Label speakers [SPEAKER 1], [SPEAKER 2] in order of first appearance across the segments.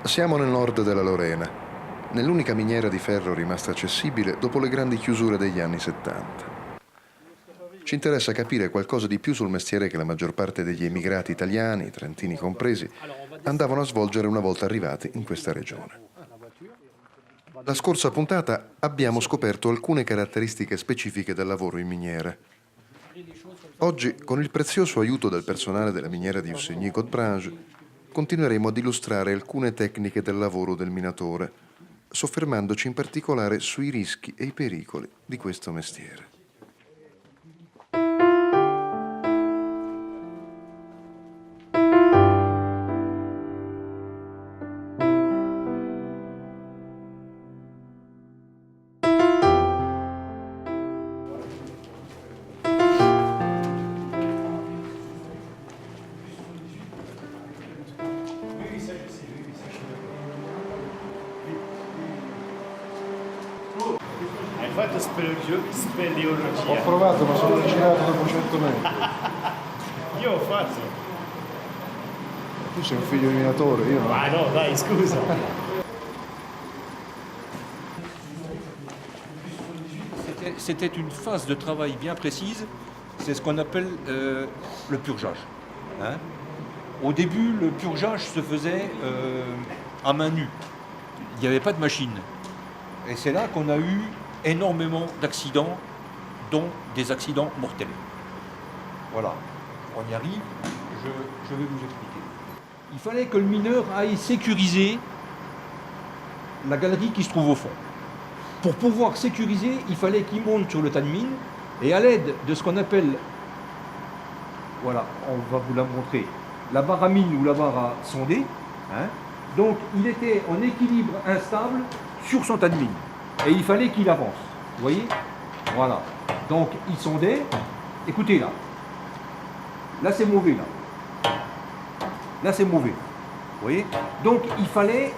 [SPEAKER 1] Siamo nel nord della Lorena, nell'unica miniera di ferro rimasta accessibile dopo le grandi chiusure degli anni 70. Ci interessa capire qualcosa di più sul mestiere che la maggior parte degli emigrati italiani, trentini compresi, andavano a svolgere una volta arrivati in questa regione. La scorsa puntata abbiamo scoperto alcune caratteristiche specifiche del lavoro in miniera. Oggi, con il prezioso aiuto del personale della miniera di Ussigny-Godbranche, continueremo ad illustrare alcune tecniche del lavoro del minatore, soffermandoci in particolare sui rischi e i pericoli di questo mestiere.
[SPEAKER 2] Hai fatto speleologia?
[SPEAKER 3] Ho provato, ma sono girato dopo 100 metri.
[SPEAKER 2] Io ho fatto.
[SPEAKER 3] Tu sei un figlio di minatore, io no.
[SPEAKER 2] Ah no, dai, scusa.
[SPEAKER 4] C'était une phase de travail bien précise, c'est ce qu'on appelle le purgeage. Hein. Au début, le purgeage se faisait à main nue. Il n'y avait pas de machine. Et c'est là qu'on a eu énormément d'accidents, dont des accidents mortels. Voilà, on y arrive, je vais vous expliquer. Il fallait que le mineur aille sécuriser la galerie qui se trouve au fond. Pour pouvoir sécuriser, il fallait qu'il monte sur le tas de mine et à l'aide de ce qu'on appelle, voilà, on va vous la montrer, la barre à mine ou la barre à sonder. Hein, donc il était en équilibre instable sur son tas de mine et il fallait qu'il avance. Vous voyez? Voilà. Donc il sondait. Écoutez là. Là c'est mauvais là. Là c'est mauvais. Vous voyez? Donc il fallait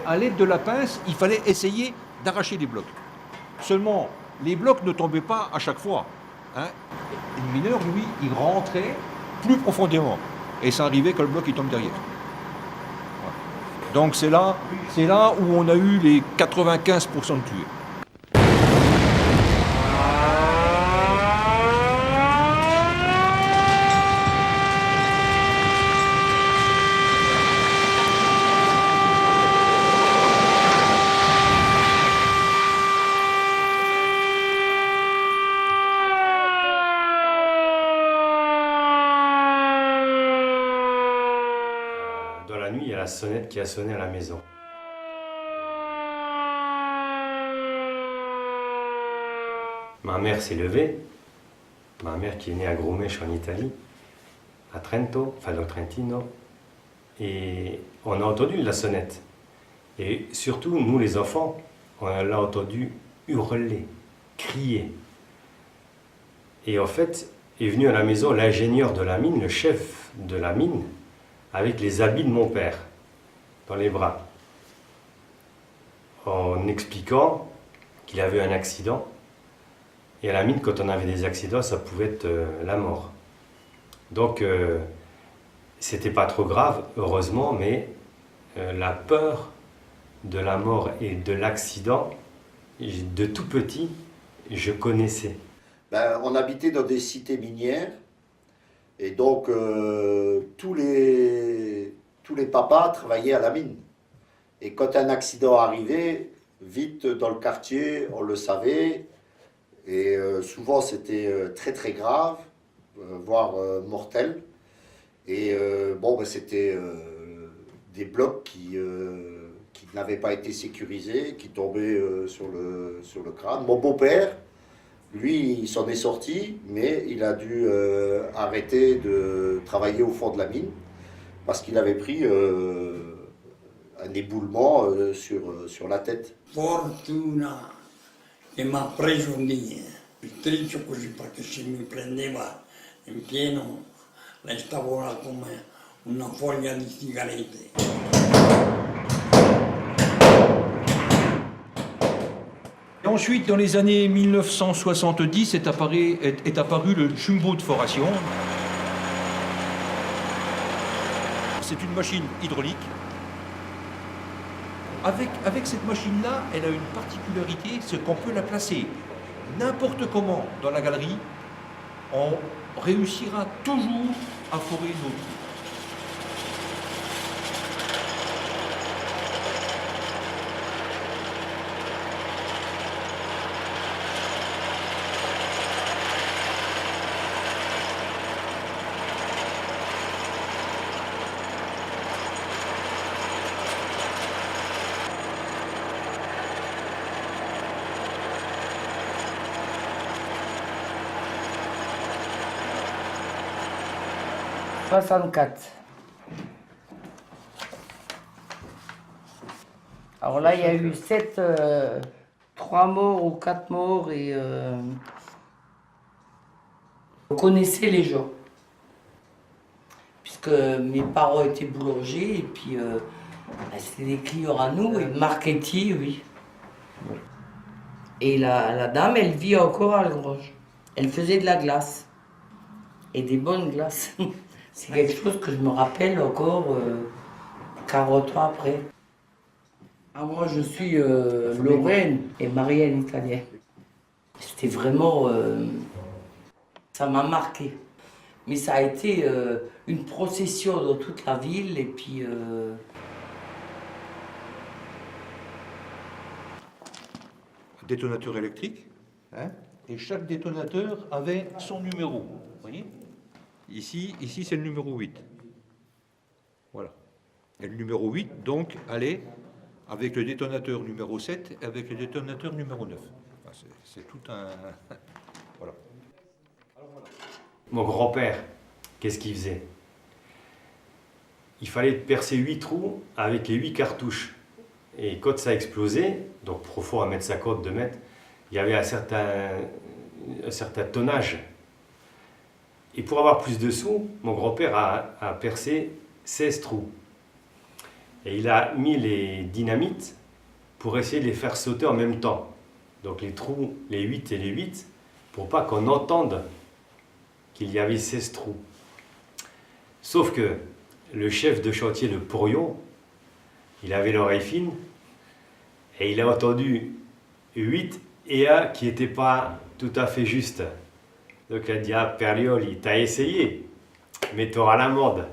[SPEAKER 4] à l'aide de la pince, il fallait essayer d'arracher des blocs. Seulement, les blocs ne tombaient pas à chaque fois. Hein. Le mineur, lui, il rentrait plus profondément. Et ça arrivait que le bloc il tombe derrière. Voilà. Donc c'est là où on a eu les 95% de tués.
[SPEAKER 2] Dans la nuit, il y a la sonnette qui a sonné à la maison. Ma mère s'est levée, ma mère qui est née à Grumèche en Italie, à Trento, enfin dans Trentino, et on a entendu la sonnette. Et surtout, nous les enfants, on l'a entendu hurler, crier. Et en fait, est venu à la maison l'ingénieur de la mine, le chef de la mine, avec les habits de mon père, dans les bras, en expliquant qu'il avait un accident. Et à la mine, quand on avait des accidents, ça pouvait être la mort. Donc, c'était pas trop grave, heureusement, mais la peur de la mort et de l'accident, de tout petit, je connaissais.
[SPEAKER 5] On habitait dans des cités minières, et donc tous les papas travaillaient à la mine. Et quand un accident arrivait, vite dans le quartier, on le savait, et souvent c'était très très grave, voire mortel. Et c'était des blocs qui n'avaient pas été sécurisés, qui tombaient sur le crâne. Mon beau-père, lui, il s'en est sorti, mais il a dû arrêter de travailler au fond de la mine parce qu'il avait pris un éboulement sur la tête.
[SPEAKER 6] Fortuna che mi ha preso lì, il triccio così perché se mi prendeva in pieno restavo là come una foglia di sigarette.
[SPEAKER 4] Et ensuite, dans les années 1970, est apparu le jumbo de foration. C'est une machine hydraulique Avec cette machine-là, elle a une particularité, c'est qu'on peut la placer n'importe comment dans la galerie, on réussira toujours à forer nos trous.
[SPEAKER 7] « 64. Alors là, il y a eu 3 morts ou 4 morts et on connaissait les gens. Puisque mes parents étaient boulangers et puis c'était des clients à nous et Marchetti, oui. Et la dame, elle vit encore à Lagrange. Elle faisait de la glace. Et des bonnes glaces. C'est quelque chose que je me rappelle encore 40 ans après. Ah, moi, je suis Lorraine et Marielle italien. C'était vraiment... ça m'a marqué. Mais ça a été une procession dans toute la ville et puis...
[SPEAKER 4] Détonateur électrique, hein, et chaque détonateur avait son numéro. Vous voyez ? Ici c'est le numéro 8. Voilà. Et le numéro 8, donc, allait avec le détonateur numéro 7 et avec le détonateur numéro 9. Enfin, c'est tout un... Voilà.
[SPEAKER 2] Mon grand-père, qu'est-ce qu'il faisait? Il fallait percer 8 trous avec les 8 cartouches. Et quand ça explosait, donc profond à 1,50 m, 2 mètres, il y avait un certain tonnage. Et pour avoir plus de sous, mon grand-père a percé 16 trous. Et il a mis les dynamites pour essayer de les faire sauter en même temps. Donc les trous, les 8 et les 8, pour pas qu'on entende qu'il y avait 16 trous. Sauf que le chef de chantier de Porion, il avait l'oreille fine et il a entendu 8 et 1 qui n'était pas tout à fait juste. Donc il a dit, ah Perlioli, t'as essayé, mais t'auras l'amende.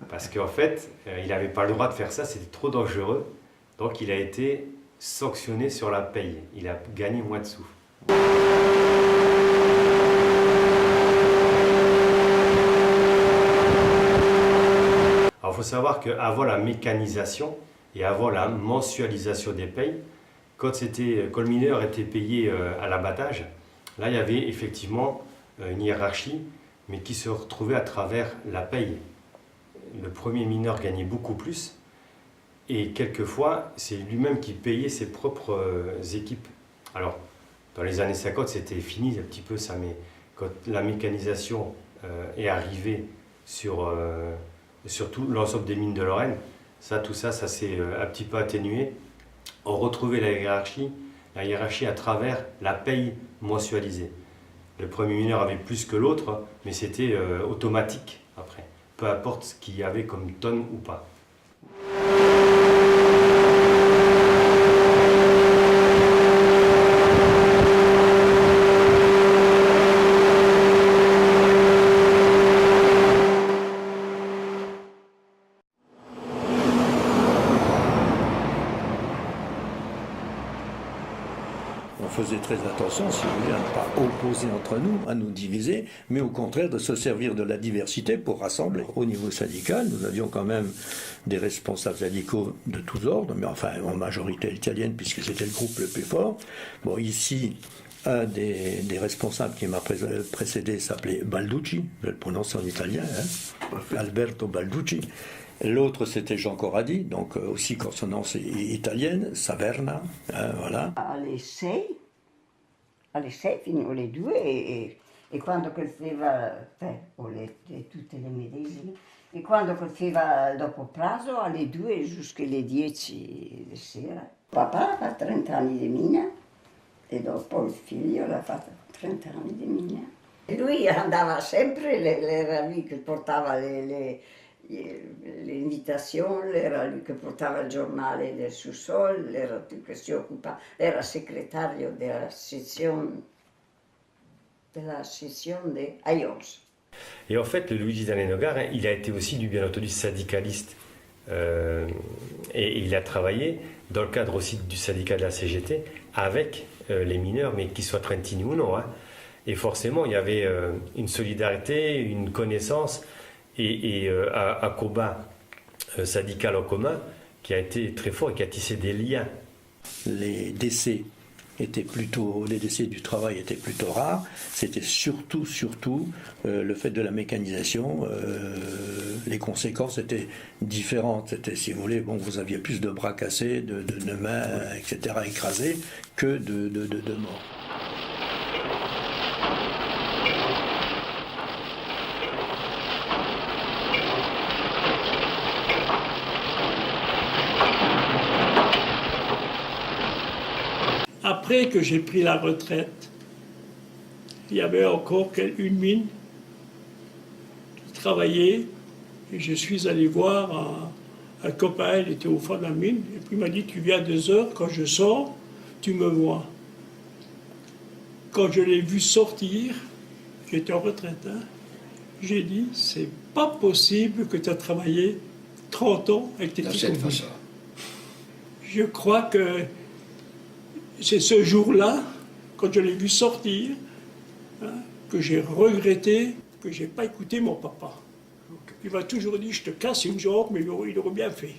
[SPEAKER 2] Parce qu'en fait, il n'avait pas le droit de faire ça, c'était trop dangereux. Donc il a été sanctionné sur la paye. Il a gagné moins de sous. Alors il faut savoir qu'avant la mécanisation et avant la mensualisation des payes, quand le mineur était payé à l'abattage, là, il y avait effectivement une hiérarchie, mais qui se retrouvait à travers la paye. Le premier mineur gagnait beaucoup plus, et quelquefois, c'est lui-même qui payait ses propres équipes. Alors, dans les années 50, c'était fini un petit peu ça, mais quand la mécanisation est arrivée sur tout l'ensemble des mines de Lorraine, tout ça s'est un petit peu atténué. On retrouvait la hiérarchie à travers la paye mensualisée. Le premier mineur avait plus que l'autre, mais c'était automatique après, peu importe ce qu'il y avait comme tonne ou pas.
[SPEAKER 8] On faisait très attention, si vous voulez, à ne pas opposer entre nous, à nous diviser, mais au contraire de se servir de la diversité pour rassembler. Au niveau syndical, nous avions quand même des responsables syndicaux de tous ordres, mais enfin en majorité italienne, puisque c'était le groupe le plus fort. Bon, ici, un des responsables qui m'a précédé s'appelait Balducci, je le prononce en italien, hein, Alberto Balducci. L'autre, c'était Jean Corradi, donc aussi consonance italienne, Saverna, hein, voilà.
[SPEAKER 9] Alle 6 fino alle 2 e quando cresceva, tutte le medesime, e quando cresceva dopo pranzo alle 2 giusto alle 10 di sera. Papà fa 30 anni di mina e dopo il figlio l'ha fatto 30 anni di mina. E lui andava sempre, era lì che portava l'invitazione, era lui che portava il giornale del sous-sol, era lui che si occupava, era segretario della sezione de Ayons.
[SPEAKER 2] Et en fait, le Luigi Zanenogar, hein, il a été aussi, bien entendu, syndicaliste. Et il a travaillé dans le cadre aussi du syndicat de la CGT avec les mineurs, mais qu'ils soient trentini ou non. Hein. Et forcément, il y avait une solidarité, une connaissance et un combat syndical en commun qui a été très fort et qui a tissé des liens.
[SPEAKER 8] Les décès du travail étaient plutôt rares. C'était surtout le fait de la mécanisation. Les conséquences étaient différentes. C'était, si vous voulez, bon, vous aviez plus de bras cassés, de mains, etc., écrasées, que de morts.
[SPEAKER 10] Après que j'ai pris la retraite, il y avait encore une mine qui travaillait et je suis allé voir un copain, il était au fond de la mine, et puis il m'a dit, tu viens 2 heures, quand je sors, tu me vois. Quand je l'ai vu sortir, j'étais en retraite, hein, j'ai dit, c'est pas possible que tu as travaillé 30 ans avec tes petits copains. Je crois que c'est ce jour-là, quand je l'ai vu sortir, hein, que j'ai regretté que je n'ai pas écouté mon papa. Il m'a toujours dit, je te casse une jambe, mais il aurait bien fait.